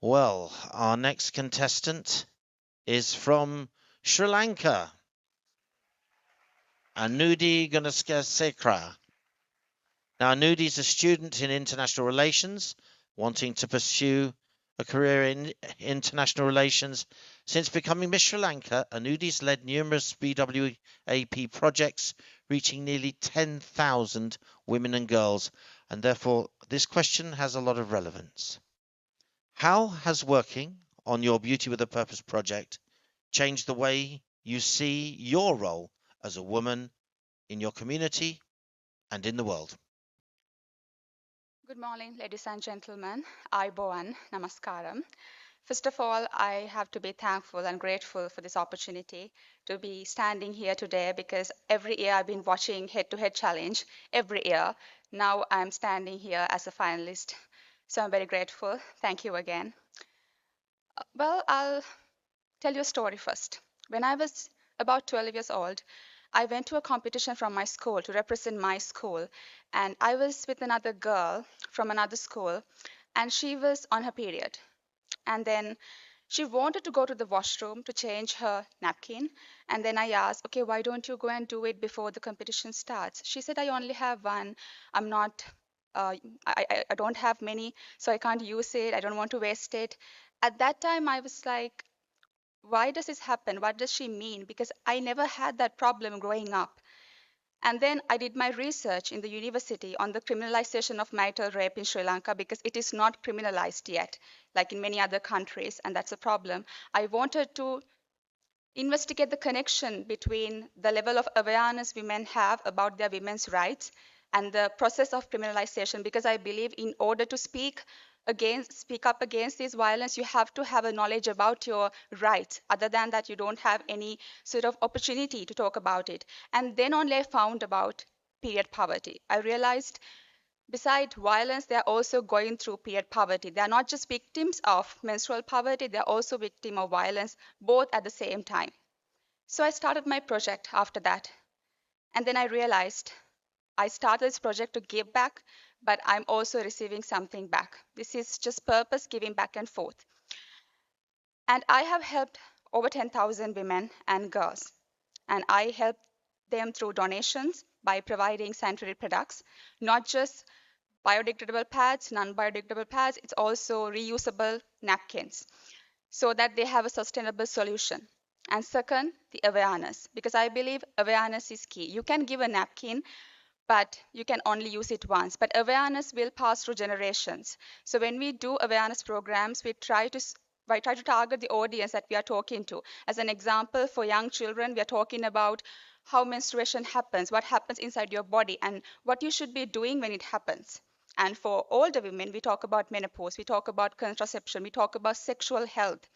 Well, our next contestant is from Sri Lanka, Anudi Gunasekara. Now, Anudi is a student in international relations, wanting to pursue a career in international relations. Since becoming Miss Sri Lanka, Anudi's led numerous BWAP projects, reaching nearly 10,000 women and girls, and therefore this question has a lot of relevance. How has working on your Beauty with a Purpose project changed the way you see your role as a woman in your community and in the world? Good morning, ladies and gentlemen. Aiboan, namaskaram. First of all, I have to be thankful and grateful for this opportunity to be standing here today because every year I've been watching Head-to-Head Challenge every year. Now I'm standing here as a finalist. So I'm very grateful. Thank you again. Well, I'll tell you a story first. When I was about 12 years old, I went to a competition from my school to represent my school. And I was with another girl from another school, and she was on her period. And then she wanted to go to the washroom to change her napkin. And then I asked, okay, why don't you go and do it before the competition starts? She said, I only have one. I'm not, uh, I don't have many, so I can't use it. I don't want to waste it. At that time, I was like, why does this happen? What does she mean? Because I never had that problem growing up. And then I did my research in the university on the criminalization of marital rape in Sri Lanka because it is not criminalized yet, like in many other countries, and that's a problem. I wanted to investigate the connection between the level of awareness women have about their women's rights and the process of criminalization because I believe in order to speak up against this violence, you have to have a knowledge about your rights. Other than that, you don't have any sort of opportunity to talk about it. And then only I found about period poverty. I realized besides violence, they are also going through period poverty. They are not just victims of menstrual poverty, they are also victims of violence, both at the same time. So I started my project after that. And then I realized I started this project to give back, but I'm also receiving something back. This is just purpose giving back and forth. And I have helped over 10,000 women and girls. And I help them through donations by providing sanitary products, not just biodegradable pads, non-biodegradable pads, it's also reusable napkins so that they have a sustainable solution. And second, the awareness, because I believe awareness is key. You can give a napkin, but you can only use it once. But awareness will pass through generations. So when we do awareness programs, we try to target the audience that we are talking to. As an example, for young children, we are talking about how menstruation happens, what happens inside your body, and what you should be doing when it happens. And for older women, we talk about menopause, we talk about contraception, we talk about sexual health.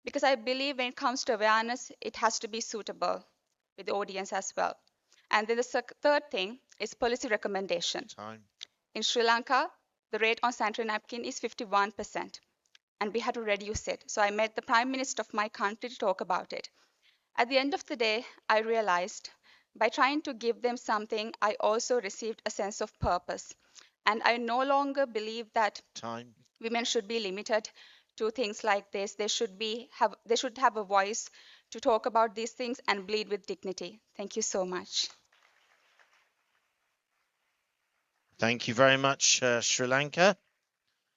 Because I believe when it comes to awareness, it has to be suitable with the audience as well. And then the third thing is policy recommendation. Time. In Sri Lanka, the rate on sanitary napkin is 51%, and we had to reduce it. So I met the prime minister of my country to talk about it. At the end of the day, I realized by trying to give them something, I also received a sense of purpose. And I no longer believe that Time. women should be limited to things like this. They should have a voice to talk about these things and bleed with dignity. Thank you so much. Thank you very much, Sri Lanka.